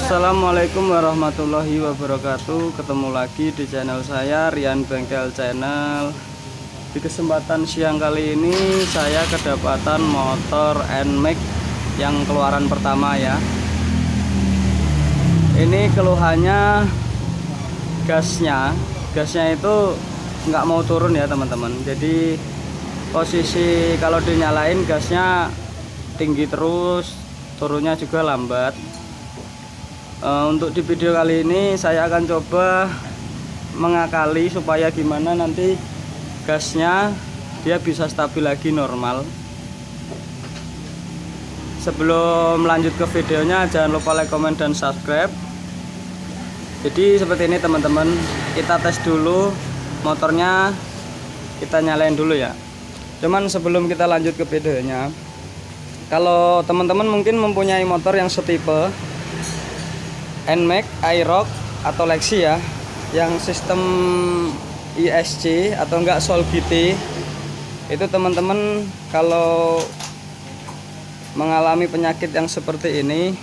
Assalamualaikum warahmatullahi wabarakatuh. Ketemu lagi di channel saya, Rian Bengkel Channel. Di kesempatan siang kali ini saya kedapatan motor NMAX yang keluaran pertama ya. Ini keluhannya gasnya itu nggak mau turun ya teman-teman. Jadi posisi kalau dinyalain gasnya tinggi terus, turunnya juga lambat. Untuk di video kali ini saya akan coba mengakali supaya gimana nanti gasnya dia bisa stabil lagi normal. Sebelum lanjut ke videonya, jangan lupa like, comment, dan subscribe. Jadi seperti ini teman-teman, kita tes dulu motornya, kita nyalain dulu ya. Cuman sebelum kita lanjut ke videonya, kalau teman-teman mungkin mempunyai motor yang setipe NMAX, Aerox atau Lexi ya, yang sistem ESC atau enggak Sol GT, itu teman-teman kalau mengalami penyakit yang seperti ini,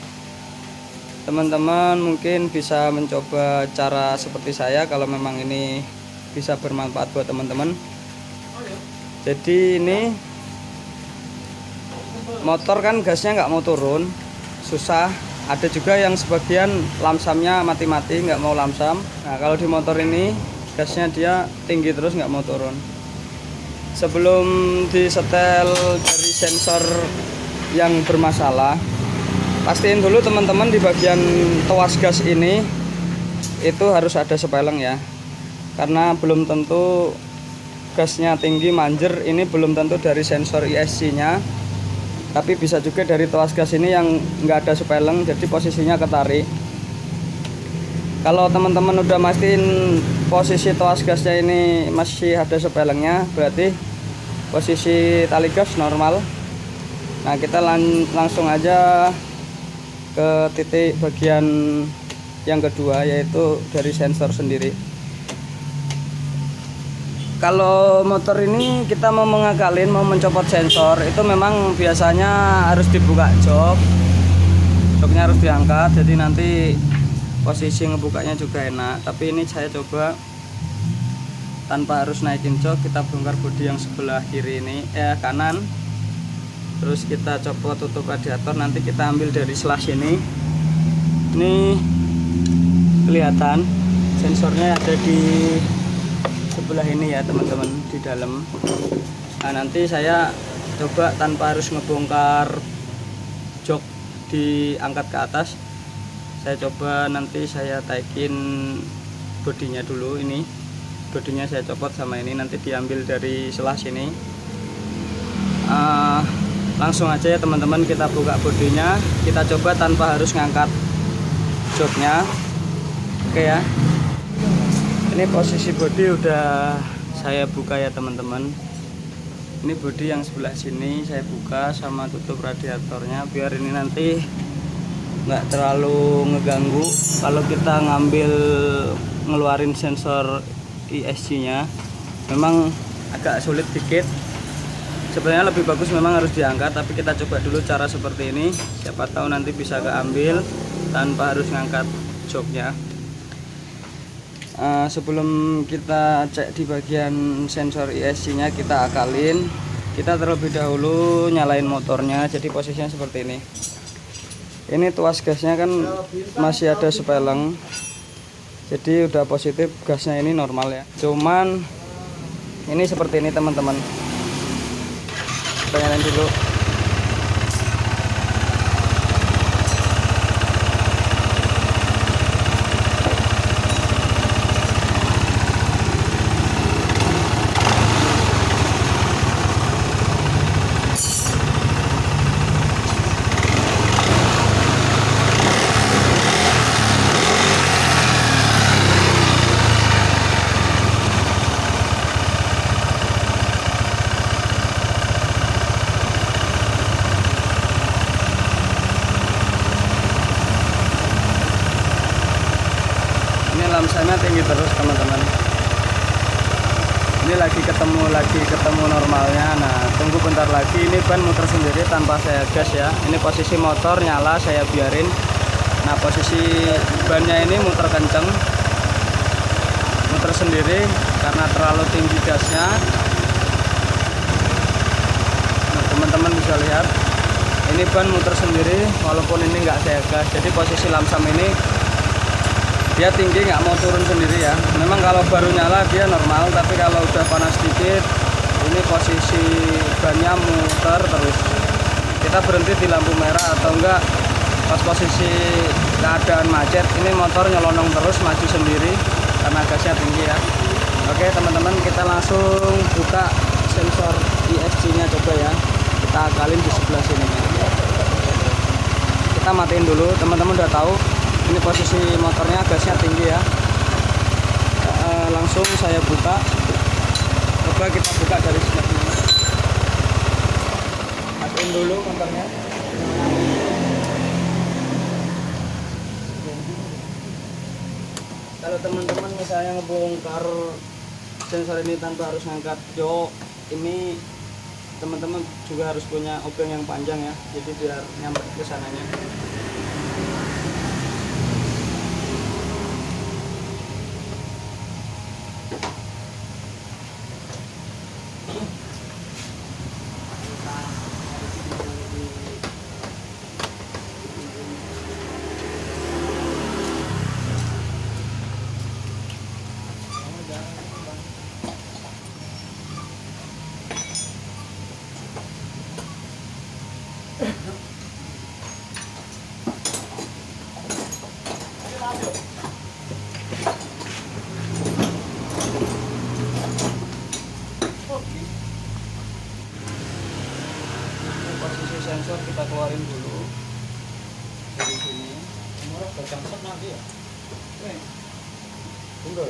teman-teman mungkin bisa mencoba cara seperti saya kalau memang ini bisa bermanfaat buat teman-teman. Jadi ini motor kan gasnya nggak mau turun, susah. Ada juga yang sebagian lamsamnya mati-mati, nggak mau lamsam. Nah kalau di motor ini gasnya dia tinggi terus, nggak mau turun. Sebelum disetel dari sensor yang bermasalah, pastiin dulu teman-teman di bagian tuas gas ini itu harus ada sepeleng ya. Karena belum tentu gasnya tinggi manjer, ini belum tentu dari sensor ESC nya, tapi bisa juga dari tuas gas ini yang nggak ada sepeleng, jadi posisinya ketarik. Kalau teman-teman udah mastiin posisi tuas gasnya ini masih ada sepelengnya, berarti posisi tali gas normal. Nah kita langsung aja ke titik bagian yang kedua, yaitu dari sensor sendiri. Kalau motor ini kita mau mengakalin, mau mencopot sensor, itu memang biasanya harus dibuka joknya harus diangkat, jadi nanti posisi ngebukanya juga enak. Tapi ini saya coba tanpa harus naikin jok, kita bongkar bodi yang sebelah kiri ini, kanan, terus kita copot tutup radiator. Nanti kita ambil dari selah sini. Ini kelihatan sensornya ada di sebelah ini ya teman-teman, di dalam. Nah nanti saya coba tanpa harus ngebongkar jok diangkat ke atas, saya coba nanti saya taikin bodinya dulu. Ini bodinya saya copot sama ini, nanti diambil dari selah sini. Langsung aja ya teman-teman, kita buka bodinya, kita coba tanpa harus ngangkat joknya. Oke ya, ini posisi bodi udah saya buka ya teman-teman. Ini bodi yang sebelah sini saya buka sama tutup radiatornya, biar ini nanti nggak terlalu ngeganggu kalau kita ngeluarin sensor ESC nya. Memang agak sulit dikit, sebenarnya lebih bagus memang harus diangkat, tapi kita coba dulu cara seperti ini, siapa tahu nanti bisa keambil tanpa harus ngangkat joknya. Sebelum kita cek di bagian sensor ESC nya, kita akalin. Kita terlebih dahulu nyalain motornya. Jadi posisinya seperti ini. Ini tuas gasnya kan masih ada sepeleng, jadi udah positif, gasnya ini normal ya. Cuman ini seperti ini teman-teman, kita nyalain dulu. Lamsamnya tinggi terus teman-teman. Ini lagi ketemu normalnya. Nah tunggu bentar lagi, ini ban muter sendiri tanpa saya gas ya. Ini posisi motor nyala, saya biarin. Nah, posisi bannya ini muter kenceng, muter sendiri karena terlalu tinggi gasnya. Nah, teman-teman bisa lihat ini ban muter sendiri walaupun ini nggak saya gas. Jadi posisi lamsam ini dia tinggi, nggak mau turun sendiri ya. Memang kalau baru nyala dia normal, tapi kalau udah panas sedikit ini posisi bannya muter terus. Kita berhenti di lampu merah atau enggak pas posisi keadaan macet, ini motor nyelonong terus maju sendiri karena gasnya tinggi ya. Oke teman-teman, kita langsung buka sensor ESC nya coba ya, kita akalin di sebelah sini. Kita matiin dulu, teman-teman udah tahu ini posisi motornya gasnya tinggi ya. Langsung saya buka, coba kita buka dari sebelah sini. Matiin dulu motornya. Kalau teman-teman misalnya ngebongkar sensor ini tanpa harus ngangkat jok, ini teman-teman juga harus punya obeng yang panjang ya, jadi biar nyampe ke sananya. Posisi sensor kita keluarin dulu dari sini. Nomor bercampur nanti ya. Tunggu.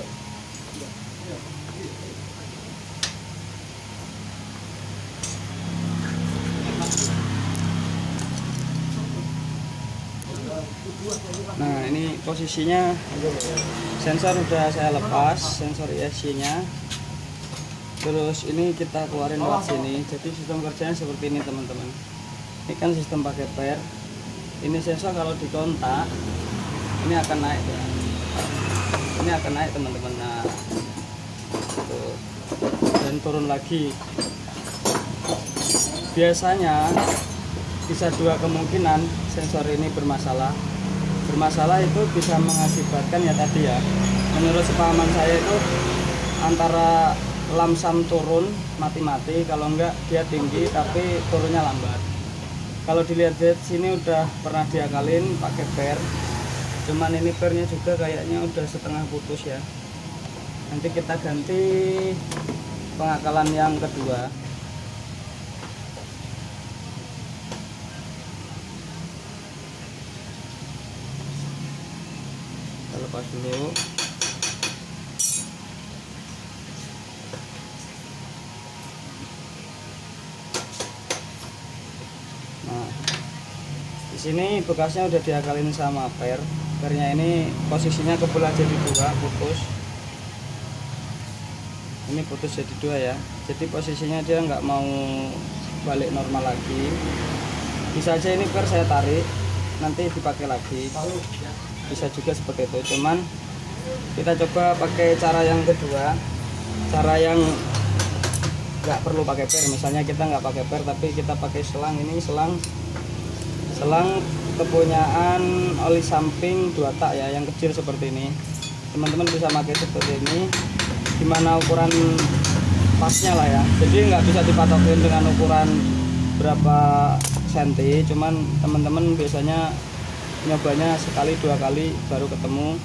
Nah ini posisinya sensor udah saya lepas, sensor ESC nya. Terus ini kita keluarin lewat sini. Jadi sistem kerjanya seperti ini teman-teman. Ini kan sistem pakai per. Ini sensor kalau dikontak ini akan naik ya. Ini akan naik teman-teman. Nah tuh. Dan turun lagi. Biasanya bisa dua kemungkinan sensor ini bermasalah. Bermasalah itu bisa mengakibatkan ya tadi ya, menurut sepahaman saya itu antara lamsam turun mati-mati, kalau enggak dia tinggi tapi turunnya lambat. Kalau dilihat dari sini udah pernah diakalin pakai per, cuman ini pernya juga kayaknya udah setengah putus ya. Nanti kita ganti pengakalan yang kedua. Kita lepas dulu. Nah, di sini bekasnya udah diakalin sama per. Pernya ini posisinya kebelah jadi dua, putus. Ini putus jadi dua ya. Jadi posisinya dia nggak mau balik normal lagi. Bisa aja ini per saya tarik, nanti dipakai lagi. Bisa juga seperti itu. Cuman kita coba pakai cara yang kedua, cara yang nggak perlu pakai per. Misalnya kita nggak pakai per tapi kita pakai selang. Ini selang kepunyaan oli samping 2 tak ya, yang kecil seperti ini. Teman-teman bisa pakai seperti ini, gimana ukuran pasnya lah ya. Jadi nggak bisa dipatokin dengan ukuran berapa senti, cuman teman-teman biasanya nyobanya sekali 2 kali baru ketemu.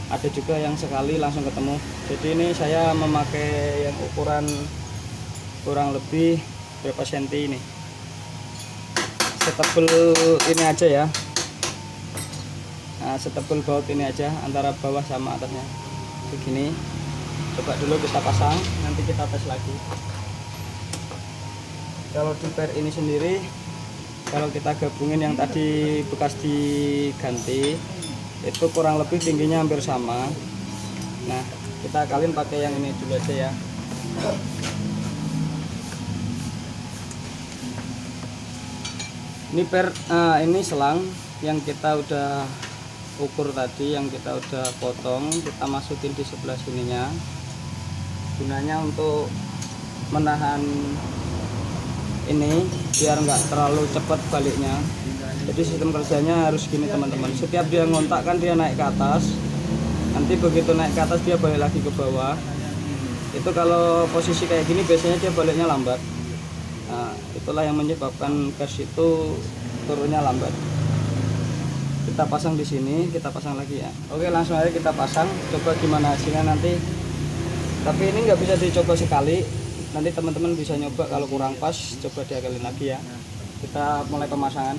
Ada juga yang sekali langsung ketemu. Jadi ini saya memakai yang ukuran kurang lebih berapa senti ini, setebel ini aja ya. Nah, setebel baut ini aja, antara bawah sama atasnya begini. Coba dulu kita pasang, nanti kita tes lagi. Kalau di per ini sendiri, kalau kita gabungin yang tadi bekas diganti, itu kurang lebih tingginya hampir sama. Nah, kita akalin pakai yang ini dulu aja ya. Ini ini selang yang kita udah ukur tadi yang kita udah potong, kita masukin di sebelah sininya, gunanya untuk menahan ini biar nggak terlalu cepat baliknya. Jadi sistem kerjanya harus gini teman-teman, setiap dia ngontak kan dia naik ke atas, nanti begitu naik ke atas dia balik lagi ke bawah. Itu kalau posisi kayak gini biasanya dia baliknya lambat. Nah, itulah yang menyebabkan gas itu turunnya lambat. Kita pasang di sini, kita pasang lagi ya. Oke, langsung aja kita pasang, coba gimana hasilnya nanti. Tapi ini nggak bisa dicoba sekali, nanti teman-teman bisa nyoba, kalau kurang pas coba diakalin lagi ya. Kita mulai pemasangan.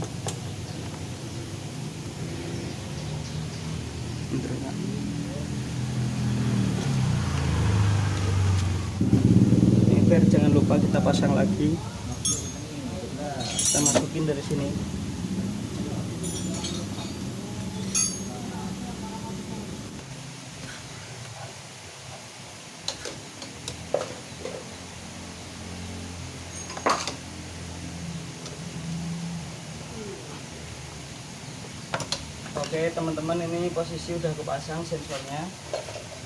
Ini biar jangan lupa kita pasang lagi, kita masukin dari sini. Oke teman-teman, ini posisi udah kepasang sensornya,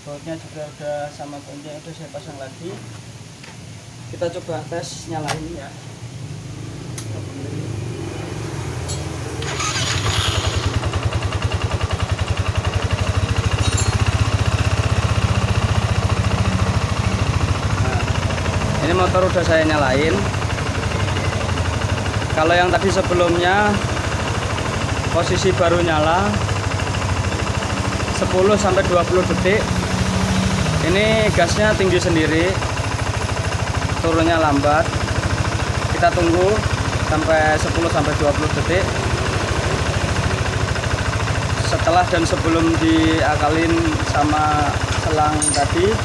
bautnya juga udah sama kunci, udah saya pasang lagi. Kita coba tes nyalain ya. Nah, ini motor udah saya nyalain. Kalau yang tadi sebelumnya posisi baru nyala 10-20 detik, ini gasnya tinggi sendiri, turunnya lambat. Kita tunggu sampai 10-20 detik. Setelah dan sebelum diakalin sama selang tadi,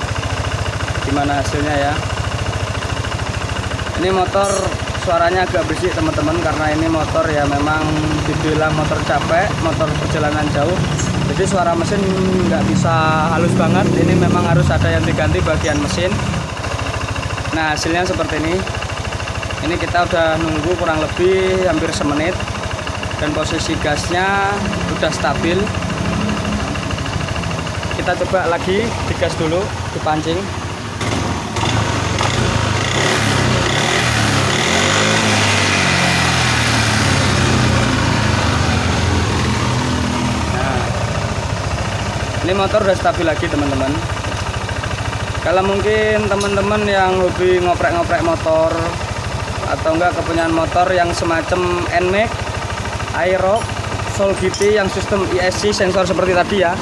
gimana hasilnya ya. Ini motor suaranya agak berisik teman-teman, karena ini motor ya memang dibilang motor capek, motor perjalanan jauh, jadi suara mesin nggak bisa halus banget. Ini memang harus ada yang diganti bagian mesin. Nah hasilnya seperti ini. Ini kita udah nunggu kurang lebih hampir semenit, dan posisi gasnya udah stabil. Kita coba lagi digas dulu, dipancing. Ini motor udah stabil lagi teman-teman. Kalau mungkin teman-teman yang hobi ngoprek-ngoprek motor, atau enggak kepunyaan motor yang semacam NMAX, Aerox, Soul GT yang sistem ESC sensor seperti tadi ya,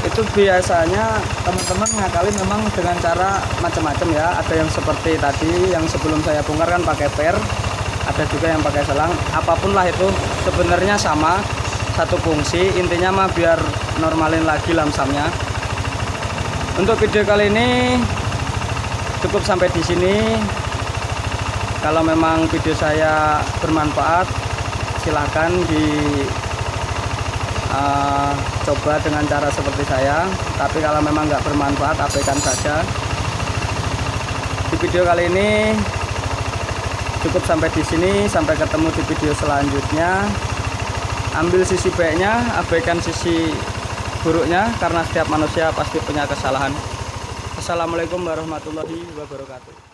itu biasanya teman-teman ngakalin memang dengan cara macam-macam ya. Ada yang seperti tadi yang sebelum saya bongkar kan pakai per, ada juga yang pakai selang. Apapun lah itu sebenarnya sama, satu fungsi, intinya mah biar normalin lagi lamsamnya. Untuk video kali ini cukup sampai di sini. Kalau memang video saya bermanfaat, silahkan coba dengan cara seperti saya. Tapi kalau memang nggak bermanfaat, abaikan saja. Di video kali ini cukup sampai di sini. Sampai ketemu di video selanjutnya. Ambil sisi baiknya, abaikan sisi buruknya, karena setiap manusia pasti punya kesalahan. Assalamualaikum warahmatullahi wabarakatuh.